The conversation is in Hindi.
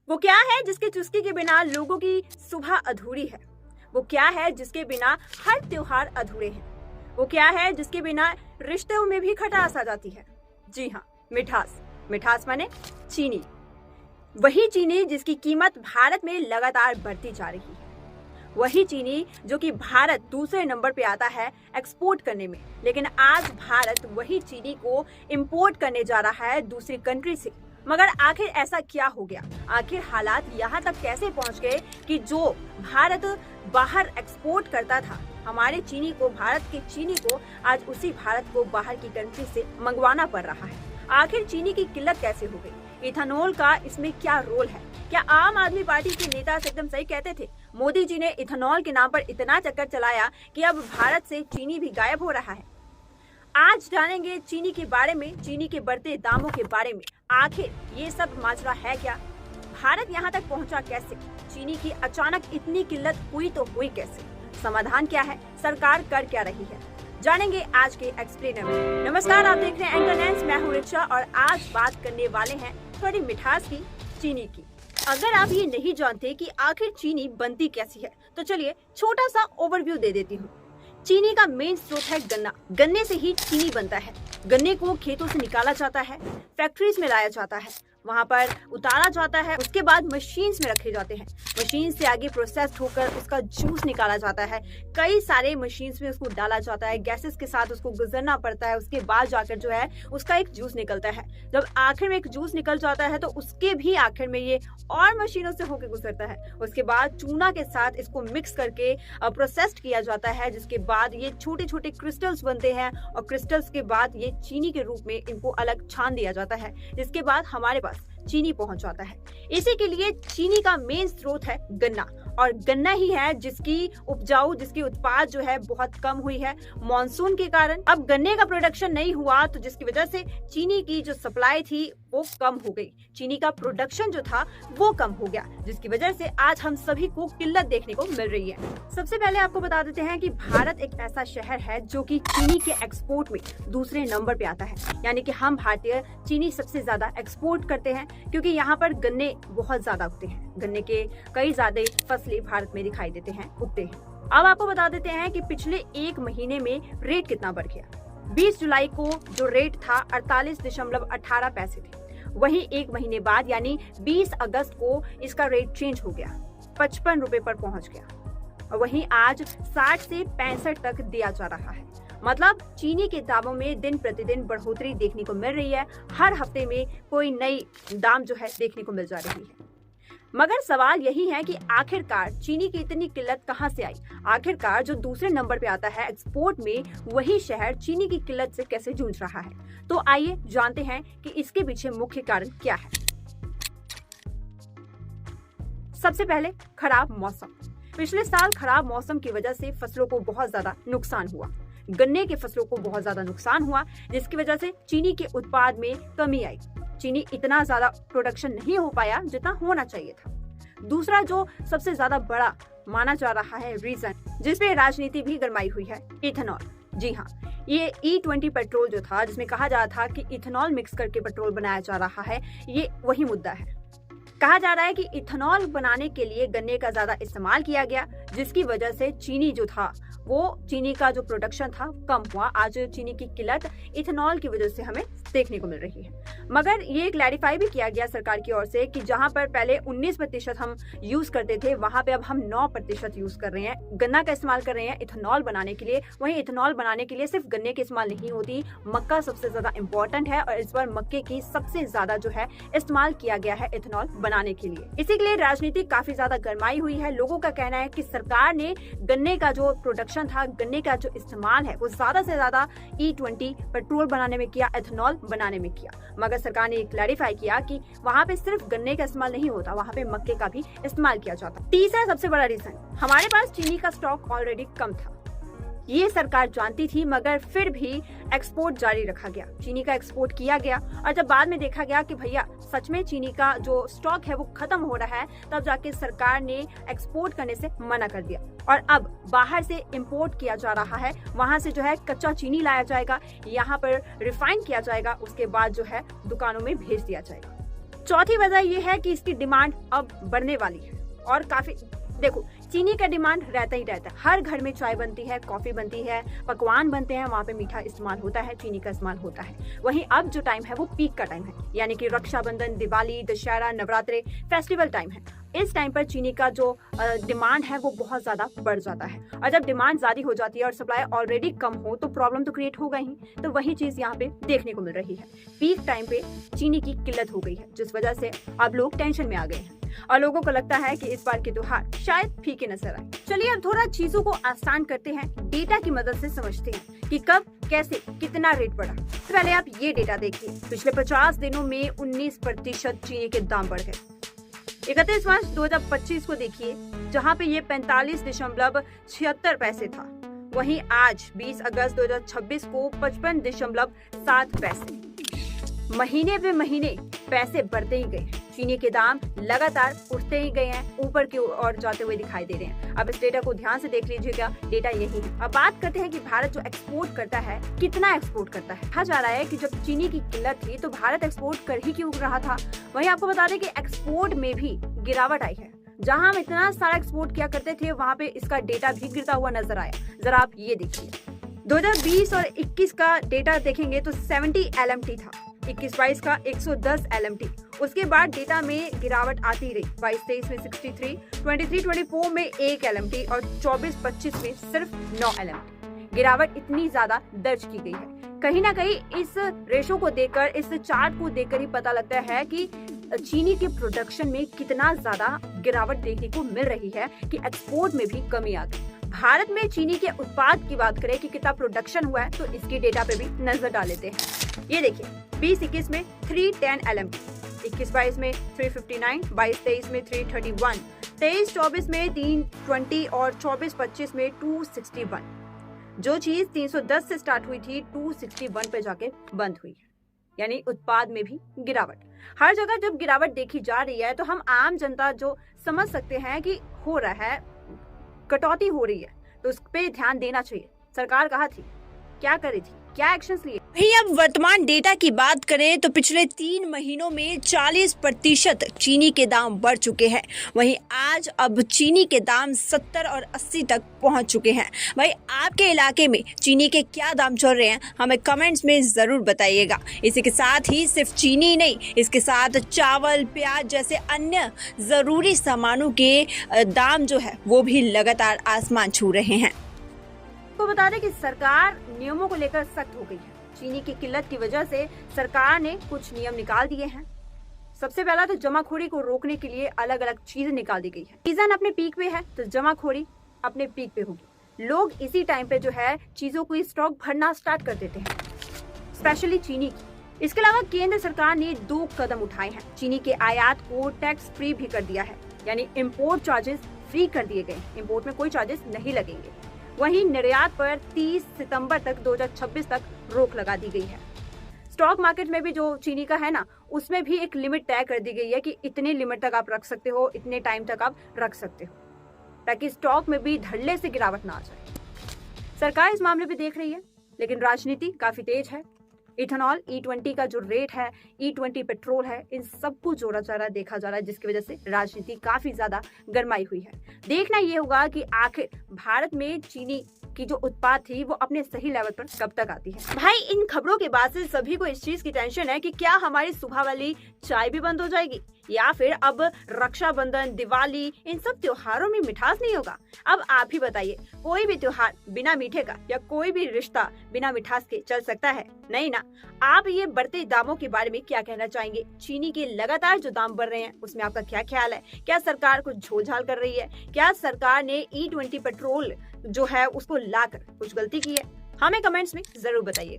वो क्या है जिसके चुस्की के बिना लोगों की सुबह अधूरी है? वो क्या है जिसके बिना हर त्योहार अधूरे हैं? वो क्या है जिसके बिना रिश्तों में भी खटास आ जाती है? जी हाँ, मिठास। मिठास माने चीनी। वही चीनी जिसकी कीमत भारत में लगातार बढ़ती जा रही है। वही चीनी जो कि भारत दूसरे नंबर पे आता है एक्सपोर्ट करने में, लेकिन आज भारत वही चीनी को इंपोर्ट करने जा रहा है दूसरी कंट्री से। मगर आखिर ऐसा क्या हो गया? आखिर हालात यहाँ तक कैसे पहुँच गए कि जो भारत बाहर एक्सपोर्ट करता था हमारे चीनी को, भारत के चीनी को, आज उसी भारत को बाहर की कंट्री से मंगवाना पड़ रहा है। आखिर चीनी की किल्लत कैसे हो गई? इथेनॉल का इसमें क्या रोल है? क्या आम आदमी पार्टी के नेता एकदम सही कहते थे? मोदी जी ने इथेनॉल के नाम पर इतना चक्कर चलाया कि अब भारत से चीनी भी गायब हो रहा है। आज जानेंगे चीनी के बारे में, चीनी के बढ़ते दामों के बारे में। आखिर ये सब माजरा है क्या? भारत यहाँ तक पहुँचा कैसे? चीनी की अचानक इतनी किल्लत हुई तो हुई कैसे? समाधान क्या है? सरकार कर क्या रही है? जानेंगे आज के एक्सप्लेनर में। नमस्कार, आप देख रहे हैं एंकर नाइन्स, मैं हूं रिचा और आज बात करने वाले हैं थोड़ी मिठास की, चीनी की। अगर आप ये नहीं जानते कि आखिर चीनी बनती कैसी है तो चलिए छोटा सा ओवरव्यू दे देती हूँ। चीनी का मेन स्रोत है गन्ना। गन्ने से ही चीनी बनता है। गन्ने को खेतों से निकाला जाता है, फैक्ट्रीज में लाया जाता है, वहां पर उतारा जाता है, उसके बाद मशीन्स में रखे जाते हैं। मशीन से आगे प्रोसेस होकर उसका जूस निकाला जाता है। कई सारे मशीन्स में उसको डाला जाता है, गैसेस के साथ उसको गुजरना पड़ता है, उसके बाद जाकर जो है उसका एक जूस निकलता है। जब आखिर में एक जूस निकल जाता है तो उसके भी आखिर में ये और मशीनों से होकर गुजरता है। उसके बाद चूना के साथ इसको मिक्स करके प्रोसेस्ड किया जाता है, जिसके बाद ये छोटे छोटे क्रिस्टल्स बनते हैं और क्रिस्टल्स के बाद ये चीनी के रूप में इनको अलग छान दिया जाता है, जिसके बाद हमारे पास चीनी पहुंच जाता है। इसी के लिए चीनी का मेन स्रोत है गन्ना, और गन्ना ही है जिसकी उपजाऊ, जिसकी उत्पाद जो है बहुत कम हुई है मॉनसून के कारण। अब गन्ने का प्रोडक्शन नहीं हुआ तो जिसकी वजह से चीनी की जो सप्लाई थी वो कम हो गई, चीनी का प्रोडक्शन जो था वो कम हो गया, जिसकी वजह से आज हम सभी को किल्लत देखने को मिल रही है। सबसे पहले आपको बता देते हैं कि भारत एक ऐसा शहर है जो कि चीनी के एक्सपोर्ट में दूसरे नंबर पे आता है। यानी कि हम भारतीय चीनी सबसे ज्यादा एक्सपोर्ट करते हैं क्योंकि यहाँ पर गन्ने बहुत ज्यादा उगते हैं। गन्ने के कई ज्यादा फसलें भारत में दिखाई देते हैं, उगते हैं। अब आपको बता देते हैं कि पिछले एक महीने में रेट कितना बढ़ गया। 20 जुलाई को जो रेट था 48.18 पैसे थे, वही एक महीने बाद यानी 20 अगस्त को इसका रेट चेंज हो गया, 55 रुपए पर पहुंच गया, और वहीं आज 60 से 65 तक दिया जा रहा है। मतलब चीनी के दामों में दिन प्रतिदिन बढ़ोतरी देखने को मिल रही है। हर हफ्ते में कोई नई दाम जो है देखने को मिल जा रही है। मगर सवाल यही है कि आखिरकार चीनी की इतनी किल्लत कहां से आई? आखिरकार जो दूसरे नंबर पे आता है एक्सपोर्ट में, वही शहर चीनी की किल्लत से कैसे जूझ रहा है? तो आइए जानते हैं कि इसके पीछे मुख्य कारण क्या है। सबसे पहले खराब मौसम। पिछले साल खराब मौसम की वजह से फसलों को बहुत ज्यादा नुकसान हुआ। गन्ने के फसलों को बहुत ज्यादा नुकसान हुआ, जिसकी वजह से चीनी के उत्पाद में कमी आई। चीनी इतना ज्यादा प्रोडक्शन नहीं हो पाया जितना होना चाहिए था। दूसरा जो सबसे ज्यादा बड़ा माना जा रहा है रीजन, जिसपे राजनीति भी गरमाई हुई है, इथेनॉल। जी हाँ, ये E20 पेट्रोल जो था, जिसमें कहा जा रहा था कि इथेनॉल मिक्स करके पेट्रोल बनाया जा रहा है, ये वही मुद्दा है। कहा जा रहा है कि इथेनॉल बनाने के लिए गन्ने का ज्यादा इस्तेमाल किया गया, जिसकी वजह से चीनी जो था, वो चीनी का जो प्रोडक्शन था कम हुआ। आज चीनी की किल्लत इथेनॉल की वजह से हमें देखने को मिल रही है। मगर ये क्लैरिफाई भी किया गया सरकार की ओर से कि जहां पर पहले 19% हम यूज करते थे, वहां पे अब हम 9% यूज कर रहे हैं, गन्ना का इस्तेमाल कर रहे हैं इथेनॉल बनाने के लिए। वहीं इथेनॉल बनाने के लिए सिर्फ गन्ने के इस्तेमाल नहीं होती, मक्का सबसे ज्यादा इंपॉर्टेंट है, और इस बार मक्के की सबसे ज्यादा जो है इस्तेमाल किया गया है इथेनॉल बनाने के लिए। इसी के लिए राजनीति काफी ज्यादा गरमाई हुई है। लोगों का कहना है कि सरकार ने गन्ने का जो प्रोडक्शन था, गन्ने का जो इस्तेमाल है, वो ज्यादा से ज्यादा E20 पेट्रोल बनाने में किया, इथेनॉल बनाने में किया। मगर सरकार ने क्लैरिफाई किया कि वहाँ पे सिर्फ गन्ने का इस्तेमाल नहीं होता, वहाँ पे मक्के का भी इस्तेमाल किया जाता। तीसरा सबसे बड़ा रीजन, हमारे पास चीनी का स्टॉक ऑलरेडी कम था। ये सरकार जानती थी, मगर फिर भी एक्सपोर्ट जारी रखा गया, चीनी का एक्सपोर्ट किया गया। और जब बाद में देखा गया कि भैया सच में चीनी का जो स्टॉक है वो खत्म हो रहा है, तब जाके सरकार ने एक्सपोर्ट करने से मना कर दिया, और अब बाहर से इंपोर्ट किया जा रहा है। वहां से जो है कच्चा चीनी लाया जाएगा, यहाँ पर रिफाइन किया जाएगा, उसके बाद जो है दुकानों में भेज दिया जाएगा। चौथी वजह यह है कि इसकी डिमांड अब बढ़ने वाली है और काफी देखो चीनी का डिमांड रहता ही रहता है। हर घर में चाय बनती है, कॉफी बनती है, पकवान बनते हैं, वहाँ पे मीठा इस्तेमाल होता है, चीनी का इस्तेमाल होता है। वहीं अब जो टाइम है वो पीक का टाइम है, यानी कि रक्षाबंधन, दिवाली, दशहरा, नवरात्रे, फेस्टिवल टाइम है। इस टाइम पर चीनी का जो डिमांड है वो बहुत ज्यादा बढ़ जाता है और जब डिमांड ज्यादा हो जाती है और सप्लाई ऑलरेडी कम हो तो प्रॉब्लम तो क्रिएट होगा ही। तो वही चीज यहाँ पे देखने को मिल रही है। पीक टाइम पे चीनी की किल्लत हो गई है, जिस वजह से अब लोग टेंशन में आ गए हैं और लोगों को लगता है कि इस बार के त्योहार शायद फीके नजर आए। चलिए अब थोड़ा चीजों को आसान करते हैं, डेटा की मदद से समझते हैं कि कब, कैसे, कितना रेट बढ़ा। तो पहले आप ये डेटा देखिए, पिछले 50 दिनों में 19% चीनी के दाम बढ़ गए। 31 मार्च 2025 को देखिए, जहाँ पे ये 45.76 पैसे था, वहीं आज 20 अगस्त 2026 को 55.7 पैसे। महीने पे महीने पैसे बढ़ते ही गए हैं। चीनी के दाम लगातार उठते ही गए हैं, ऊपर की ओर जाते हुए दिखाई दे रहे हैं। अब इस डेटा को ध्यान से देख लीजिएगा, डेटा यही है। अब बात करते हैं कि भारत जो एक्सपोर्ट करता है, कितना एक्सपोर्ट करता है। कहा जा रहा है कि जब चीनी की किल्लत थी तो भारत एक्सपोर्ट कर ही क्यों रहा था। वहीं आपको बता दें कि एक्सपोर्ट में भी गिरावट आई है। जहां हम इतना सारा एक्सपोर्ट किया करते थे, वहां पे इसका डेटा भी गिरता हुआ नजर आया। जरा आप ये देखिए, 2020 और 21 का डेटा देखेंगे तो 70 LMT था, 21-22 का 110 LMT। उसके बाद डेटा में गिरावट आती रही, 22-23 में 63, 23-24 में 1 LMT और 24-25 में सिर्फ 9 LMT। गिरावट इतनी ज्यादा दर्ज की गई है। कहीं ना कहीं इस रेशो को देखकर, इस चार्ट को देखकर ही पता लगता है कि चीनी के प्रोडक्शन में कितना ज्यादा गिरावट देखने को मिल रही है कि एक्सपोर्ट में भी कमी आ गई। भारत में चीनी के उत्पाद की बात करें कि कितना प्रोडक्शन हुआ है तो इसकी डेटा पे भी नजर डाल लेते हैं। ये देखिए, 20-21 में 310 LMT, 21-22 में 359, 22-23 में 331, 23-24 में 320 और 24-25 में 261। जो चीज 310 से स्टार्ट हुई थी 261 पे जाके बंद हुई है, यानी उत्पाद में भी गिरावट। हर जगह जब गिरावट देखी जा रही है तो हम आम जनता जो समझ सकते हैं कि हो रहा है, कटौती हो रही है, तो उस पे ध्यान देना चाहिए। सरकार कहाँ थी, क्या करी थी, क्या एक्शंस लिए। वहीं अब वर्तमान डेटा की बात करें तो पिछले 3 महीनों में 40% चीनी के दाम बढ़ चुके हैं। वहीं आज अब चीनी के दाम 70 और 80 तक पहुंच चुके हैं। भाई आपके इलाके में चीनी के क्या दाम चल रहे हैं, हमें कमेंट्स में जरूर बताइएगा। इसी के साथ ही सिर्फ चीनी नहीं, इसके साथ चावल, प्याज जैसे अन्य जरूरी सामानों के दाम जो है वो भी लगातार आसमान छू रहे हैं। को बता दें कि सरकार नियमों को लेकर सख्त हो गई है। चीनी की किल्लत की वजह से सरकार ने कुछ नियम निकाल दिए हैं। सबसे पहला तो जमाखोरी को रोकने के लिए अलग अलग चीजें निकाल दी गई है। सीजन अपने पीक पे है तो जमाखोरी अपने पीक पे होगी। लोग इसी टाइम पे जो है चीजों को स्टॉक भरना स्टार्ट कर देते हैं, स्पेशली चीनी की। इसके अलावा केंद्र सरकार ने 2 कदम उठाए हैं। चीनी के आयात को टैक्स फ्री भी कर दिया है, यानी इम्पोर्ट चार्जेस फ्री कर दिए गए। इम्पोर्ट में कोई चार्जेस नहीं लगेंगे। वहीं निर्यात पर 30 सितंबर तक 2026 तक रोक लगा दी गई है। स्टॉक मार्केट में भी जो चीनी का है ना, उसमें भी एक लिमिट तय कर दी गई है कि इतने लिमिट तक आप रख सकते हो, इतने टाइम तक आप रख सकते हो, ताकि स्टॉक में भी धड़ल्ले से गिरावट ना आ जाए। सरकार इस मामले पे देख रही है, लेकिन राजनीति काफी तेज है। इथेनॉल, E20 का जो रेट है, E20 पेट्रोल है, इन सबको जोड़ा जा रहा है, देखा जा रहा है, जिसकी वजह से राजनीति काफी ज्यादा गरमाई हुई है। देखना ये होगा कि आखिर भारत में चीनी की जो उत्पाद थी वो अपने सही लेवल पर कब तक आती है। भाई इन खबरों के बाद से सभी को इस चीज की टेंशन है कि क्या हमारी सुबह वाली चाय भी बंद हो जाएगी, या फिर अब रक्षाबंधन, दिवाली, इन सब त्योहारों में मिठास नहीं होगा। अब आप ही बताइए, कोई भी त्योहार बिना मीठे का या कोई भी रिश्ता बिना मिठास के चल सकता है? नहीं ना। आप ये बढ़ते दामों के बारे में क्या कहना चाहेंगे? चीनी के लगातार जो दाम बढ़ रहे हैं उसमें आपका क्या ख्याल है? क्या सरकार कुछ झोलझाल कर रही है? क्या सरकार ने E20 पेट्रोल जो है उसको लाकर कुछ गलती की है? हमें कमेंट्स में जरूर बताइएगा।